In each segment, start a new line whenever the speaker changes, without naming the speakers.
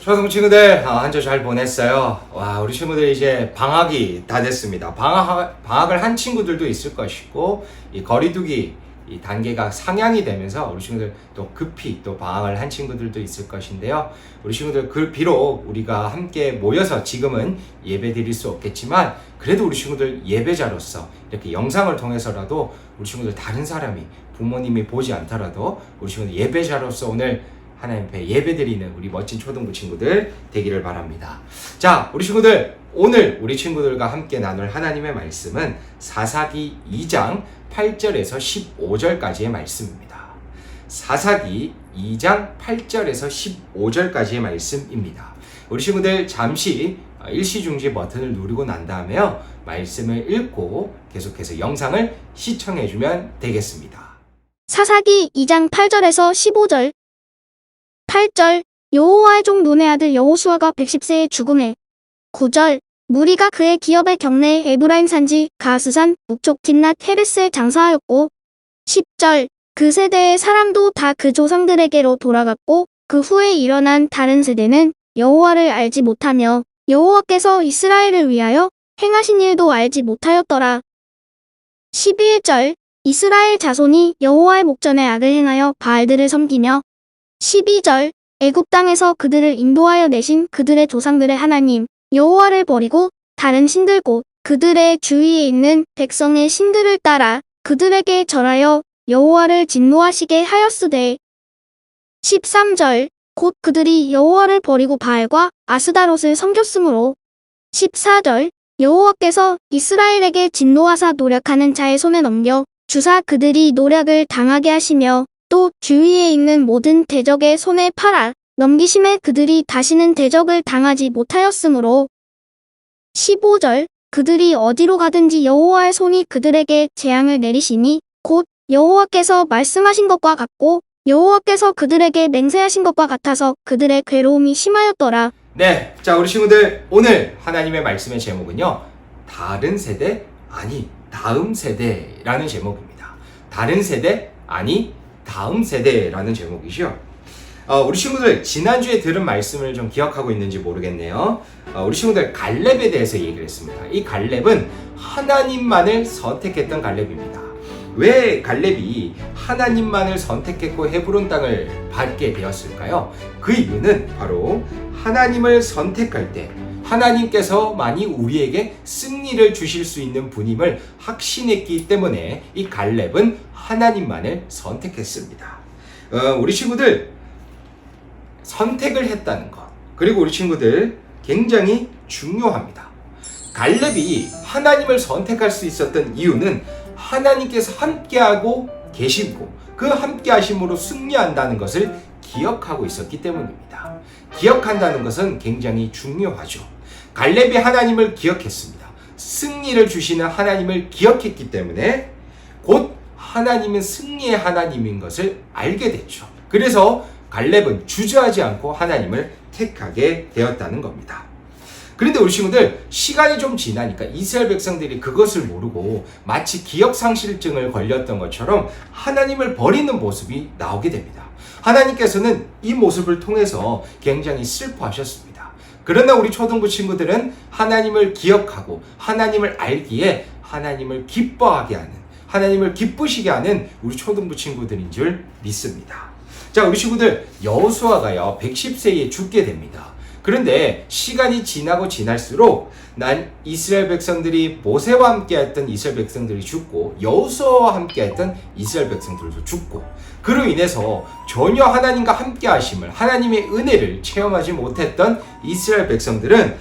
초등 친구들 한 주 잘 보냈어요. 와, 우리 친구들 이제 방학이 다 됐습니다. 방학을 한 친구들도 있을 것이고, 이 거리두기 이 단계가 상향이 되면서 우리 친구들 또 급히 또 방학을 한 친구들도 있을 것인데요. 우리 친구들 비록 우리가 함께 모여서 지금은 예배 드릴 수 없겠지만, 그래도 우리 친구들 예배자로서 이렇게 영상을 통해서라도 우리 친구들 다른 사람이 부모님이 보지 않더라도 우리 친구들 예배자로서 오늘 하나님 앞에 예배드리는 우리 멋진 초등부 친구들 되기를 바랍니다. 자, 우리 친구들, 오늘 우리 친구들과 함께 나눌 하나님의 말씀은 사사기 2장 8절에서 15절까지의 말씀입니다. 사사기 2장 8절에서 15절까지의 말씀입니다. 우리 친구들 잠시 일시중지 버튼을 누르고 난 다음에요, 말씀을 읽고 계속해서 영상을 시청해주면 되겠습니다.
사사기 2장 8절에서 15절. 8절. 여호와의 종 눈의 아들 여호수아가 110세에 죽음에. 9절. 무리가 그의 기업의 경내에 에브라임 산지 가스산 북쪽 딥낫 헤베스에 장사하였고. 10절. 그 세대의 사람도 다 그 조상들에게로 돌아갔고, 그 후에 일어난 다른 세대는 여호와를 알지 못하며 여호와께서 이스라엘을 위하여 행하신 일도 알지 못하였더라. 11절. 이스라엘 자손이 여호와의 목전에 악을 행하여 바알들을 섬기며. 12절. 애굽 땅에서 그들을 인도하여 내신 그들의 조상들의 하나님 여호와를 버리고 다른 신들 곧 그들의 주위에 있는 백성의 신들을 따라 그들에게 절하여 여호와를 진노하시게 하였으되. 13절. 곧 그들이 여호와를 버리고 바알과 아스다롯을 섬겼으므로. 14절. 여호와께서 이스라엘에게 진노하사 노력하는 자의 손에 넘겨 주사 그들이 노력을 당하게 하시며, 또 주위에 있는 모든 대적의 손에 팔아 넘기심에 그들이 다시는 대적을 당하지 못하였으므로. 15절. 그들이 어디로 가든지 여호와의 손이 그들에게 재앙을 내리시니 곧 여호와께서 말씀하신 것과 같고 여호와께서 그들에게 맹세하신 것과 같아서 그들의 괴로움이 심하였더라.
네, 자, 우리 친구들, 오늘 하나님의 말씀의 제목은요, 다른 세대 아니 다음 세대라는 제목입니다. 다른 세대 아니 다음 세대라는 제목이죠. 우리 친구들 지난주에 들은 말씀을 좀 기억하고 있는지 모르겠네요. 우리 친구들 갈렙에 대해서 얘기를 했습니다. 이 갈렙은 하나님만을 선택했던 갈렙입니다. 왜 갈렙이 하나님만을 선택했고 헤브론 땅을 받게 되었을까요? 그 이유는 바로 하나님을 선택할 때 하나님께서 많이 우리에게 승리를 주실 수 있는 분임을 확신했기 때문에 이 갈렙은 하나님만을 선택했습니다. 우리 친구들 선택을 했다는 것, 그리고 우리 친구들 굉장히 중요합니다. 갈렙이 하나님을 선택할 수 있었던 이유는 하나님께서 함께하고 계시고 그 함께하심으로 승리한다는 것을 기억하고 있었기 때문입니다. 기억한다는 것은 굉장히 중요하죠. 갈렙이 하나님을 기억했습니다. 승리를 주시는 하나님을 기억했기 때문에 곧 하나님은 승리의 하나님인 것을 알게 됐죠. 그래서 갈렙은 주저하지 않고 하나님을 택하게 되었다는 겁니다. 그런데 우리 친구들, 시간이 좀 지나니까 이스라엘 백성들이 그것을 모르고 마치 기억상실증을 걸렸던 것처럼 하나님을 버리는 모습이 나오게 됩니다. 하나님께서는 이 모습을 통해서 굉장히 슬퍼하셨습니다. 그러나 우리 초등부 친구들은 하나님을 기억하고 하나님을 알기에 하나님을 기뻐하게 하는, 하나님을 기쁘시게 하는 우리 초등부 친구들인 줄 믿습니다. 자, 우리 친구들, 여호수아가요 110세에 죽게 됩니다. 그런데 시간이 지나고 지날수록 이스라엘 백성들이 모세와 함께 했던 이스라엘 백성들이 죽고 여호수아와 함께 했던 이스라엘 백성들도 죽고, 그로 인해서 전혀 하나님과 함께 하심을, 하나님의 은혜를 체험하지 못했던 이스라엘 백성들은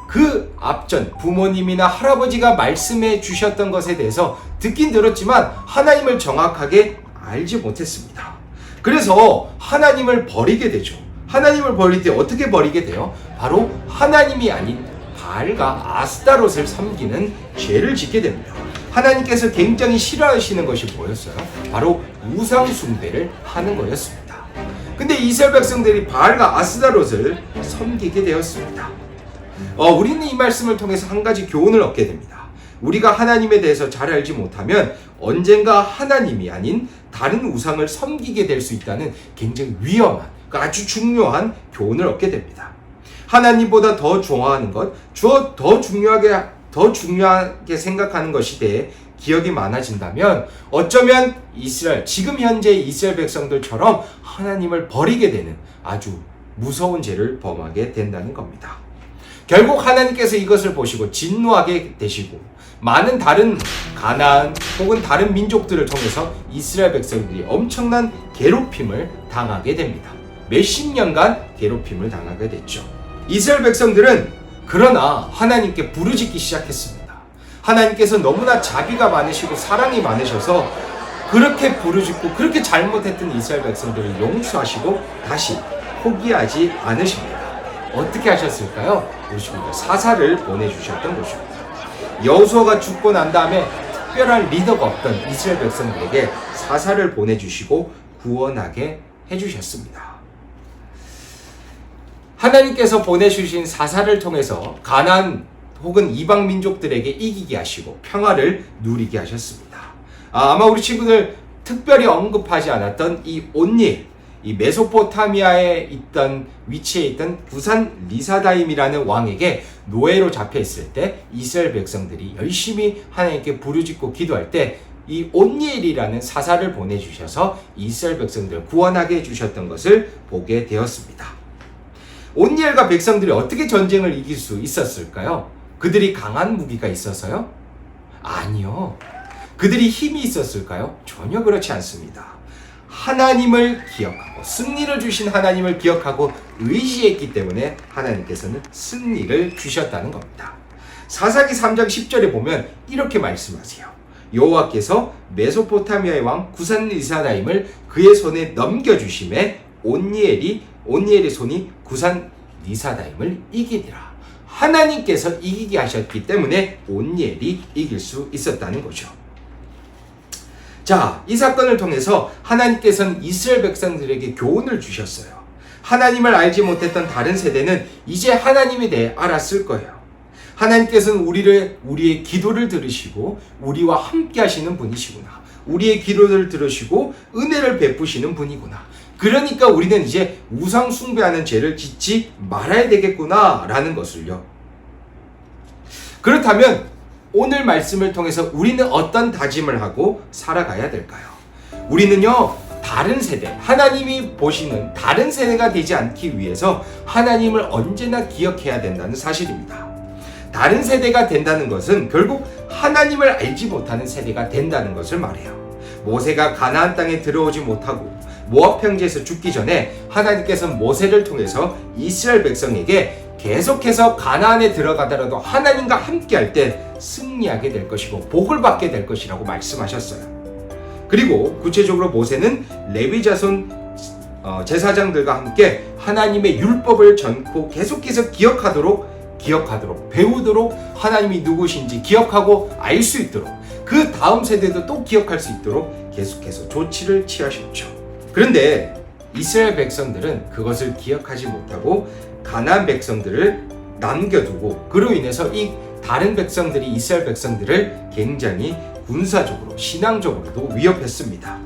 그 앞전 부모님이나 할아버지가 말씀해 주셨던 것에 대해서 듣긴 들었지만 하나님을 정확하게 알지 못했습니다. 그래서 하나님을 버리게 되죠. 하나님을 버릴 때 어떻게 버리게 돼요? 바로 하나님이 아닌 바알과 아스타롯을 섬기는 죄를 짓게 됩니다. 하나님께서 굉장히 싫어하시는 것이 뭐였어요? 바로 우상 숭배를 하는 거였습니다. 근데 이스라엘 백성들이 바알과 아스타롯을 섬기게 되었습니다. 우리는 이 말씀을 통해서 한 가지 교훈을 얻게 됩니다. 우리가 하나님에 대해서 잘 알지 못하면 언젠가 하나님이 아닌 다른 우상을 섬기게 될 수 있다는 굉장히 위험한, 그 아주 중요한 교훈을 얻게 됩니다. 하나님보다 더 좋아하는 것, 더 중요하게 생각하는 것에 대해 기억이 많아진다면 어쩌면 지금 현재 이스라엘 백성들처럼 하나님을 버리게 되는 아주 무서운 죄를 범하게 된다는 겁니다. 결국 하나님께서 이것을 보시고 진노하게 되시고 많은 다른 가나안 혹은 다른 민족들을 통해서 이스라엘 백성들이 엄청난 괴롭힘을 당하게 됩니다. 몇십 년간 괴롭힘을 당하게 됐죠. 이스라엘 백성들은 그러나 하나님께 부르짖기 시작했습니다. 하나님께서 너무나 자비가 많으시고 사랑이 많으셔서 그렇게 부르짖고 그렇게 잘못했던 이스라엘 백성들을 용서하시고 다시 포기하지 않으십니다. 어떻게 하셨을까요? 보시고 사사를 보내주셨던 것입니다. 여호수아가 죽고 난 다음에 특별한 리더가 없던 이스라엘 백성들에게 사사를 보내주시고 구원하게 해주셨습니다. 하나님께서 보내주신 사사를 통해서 가나안 혹은 이방 민족들에게 이기게 하시고 평화를 누리게 하셨습니다. 아마 우리 친구들 특별히 언급하지 않았던 이 온닐, 이 메소포타미아에 있던 위치에 있던 구산 리사다임이라는 왕에게 노예로 잡혀 있을 때 이스라엘 백성들이 열심히 하나님께 부르짖고 기도할 때 이 온니엘이라는 사사를 보내주셔서 이스라엘 백성들을 구원하게 해주셨던 것을 보게 되었습니다. 온니엘과 백성들이 어떻게 전쟁을 이길 수 있었을까요? 그들이 강한 무기가 있어서요? 아니요. 그들이 힘이 있었을까요? 전혀 그렇지 않습니다. 하나님을 기억하고 승리를 주신 하나님을 기억하고 의지했기 때문에 하나님께서는 승리를 주셨다는 겁니다. 사사기 3장 10절에 보면 이렇게 말씀하세요. 여호와께서 메소포타미아의 왕 구산 리사다임을 그의 손에 넘겨주심에 온니엘의 손이 구산 리사다임을 이기니라. 하나님께서 이기게 하셨기 때문에 온니엘이 이길 수 있었다는 거죠. 자, 이 사건을 통해서 하나님께서는 이스라엘 백성들에게 교훈을 주셨어요. 하나님을 알지 못했던 다른 세대는 이제 하나님에 대해 알았을 거예요. 하나님께서는 우리의 기도를 들으시고 우리와 함께 하시는 분이시구나. 우리의 기도를 들으시고 은혜를 베푸시는 분이구나. 그러니까 우리는 이제 우상 숭배하는 죄를 짓지 말아야 되겠구나 라는 것을요. 그렇다면 오늘 말씀을 통해서 우리는 어떤 다짐을 하고 살아가야 될까요? 우리는요, 다른 세대, 하나님이 보시는 다른 세대가 되지 않기 위해서 하나님을 언제나 기억해야 된다는 사실입니다. 다른 세대가 된다는 것은 결국 하나님을 알지 못하는 세대가 된다는 것을 말해요. 모세가 가나안 땅에 들어오지 못하고 모압 평지에서 죽기 전에 하나님께서는 모세를 통해서 이스라엘 백성에게 계속해서 가나안에 들어가더라도 하나님과 함께 할 때 승리하게 될 것이고 복을 받게 될 것이라고 말씀하셨어요. 그리고 구체적으로 모세는 레위 자손 제사장들과 함께 하나님의 율법을 전코 계속해서 기억하도록 배우도록 하나님이 누구신지 기억하고 알 수 있도록 그 다음 세대도 또 기억할 수 있도록 계속해서 조치를 취하셨죠. 그런데 이스라엘 백성들은 그것을 기억하지 못하고 가나안 백성들을 남겨두고 그로 인해서 이 다른 백성들이 이스라엘 백성들을 굉장히 군사적으로 신앙적으로도 위협했습니다.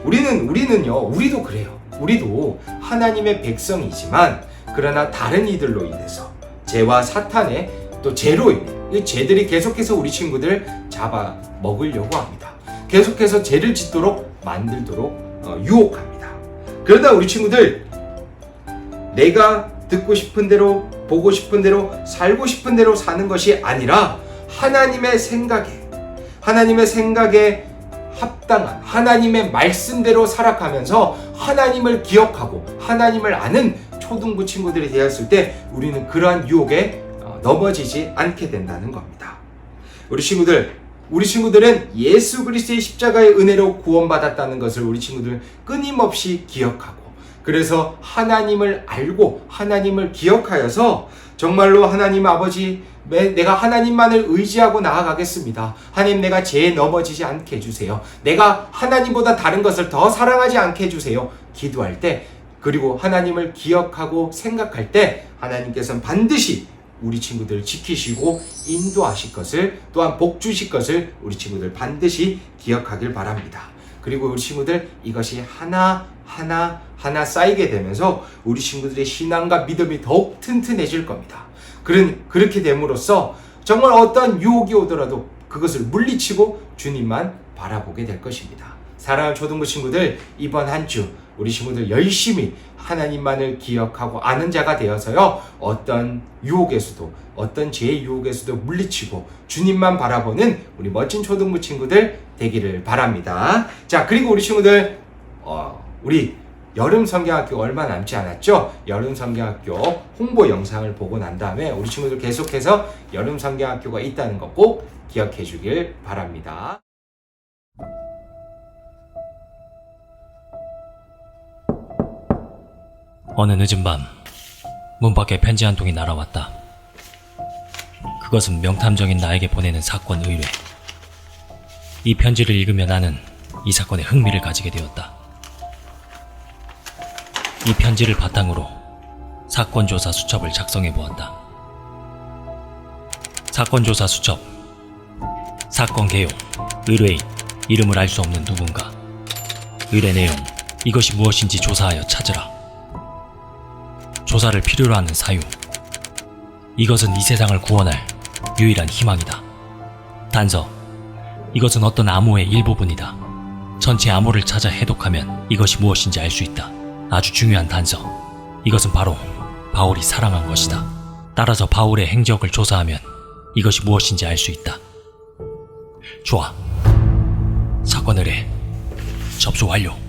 우리도 그래요. 우리도 하나님의 백성이지만 그러나 다른 이들로 인해서 죄와 사탄의 또 죄로 인해 이 죄들이 계속해서 우리 친구들 잡아 먹으려고 합니다. 계속해서 죄를 짓도록 만들도록 유혹합니다. 그러다 우리 친구들 내가 듣고 싶은 대로 보고 싶은 대로 살고 싶은 대로 사는 것이 아니라 하나님의 생각에 합당한 하나님의 말씀대로 살아가면서 하나님을 기억하고 하나님을 아는 초등부 친구들이 되었을 때 우리는 그러한 유혹에 넘어지지 않게 된다는 겁니다. 우리 친구들은 예수 그리스도의 십자가의 은혜로 구원받았다는 것을 우리 친구들 끊임없이 기억하고 그래서 하나님을 알고 하나님을 기억하여서 정말로 하나님 아버지 내가 하나님만을 의지하고 나아가겠습니다. 하나님 내가 죄에 넘어지지 않게 해주세요. 내가 하나님보다 다른 것을 더 사랑하지 않게 해주세요. 기도할 때 그리고 하나님을 기억하고 생각할 때 하나님께서는 반드시 우리 친구들 지키시고 인도하실 것을 또한 복 주실 것을 우리 친구들 반드시 기억하길 바랍니다. 그리고 우리 친구들 이것이 하나 쌓이게 되면서 우리 친구들의 신앙과 믿음이 더욱 튼튼해질 겁니다. 그렇게 됨으로써 정말 어떤 유혹이 오더라도 그것을 물리치고 주님만 바라보게 될 것입니다. 사랑하는 초등부 친구들, 이번 한 주 우리 친구들 열심히 하나님만을 기억하고 아는 자가 되어서요, 어떤 유혹에서도, 어떤 죄의 유혹에서도 물리치고 주님만 바라보는 우리 멋진 초등부 친구들 되기를 바랍니다. 자, 그리고 우리 친구들 우리 여름 성경학교 얼마 남지 않았죠? 여름 성경학교 홍보 영상을 보고 난 다음에 우리 친구들 계속해서 여름 성경학교가 있다는 거 꼭 기억해 주길 바랍니다.
어느 늦은 밤, 문 밖에 편지 한 통이 날아왔다. 그것은 명탐정인 나에게 보내는 사건 의뢰. 이 편지를 읽으며 나는 이 사건에 흥미를 가지게 되었다. 이 편지를 바탕으로 사건조사 수첩을 작성해 보았다. 사건조사 수첩, 사건 개요, 의뢰인, 이름을 알 수 없는 누군가, 의뢰 내용, 이것이 무엇인지 조사하여 찾으라. 조사를 필요로 하는 사유, 이것은 이 세상을 구원할 유일한 희망이다. 단서, 이것은 어떤 암호의 일부분이다. 전체 암호를 찾아 해독하면 이것이 무엇인지 알 수 있다. 아주 중요한 단서, 이것은 바로 바울이 사랑한 것이다. 따라서 바울의 행적을 조사하면 이것이 무엇인지 알 수 있다. 좋아, 사건 의뢰 접수 완료.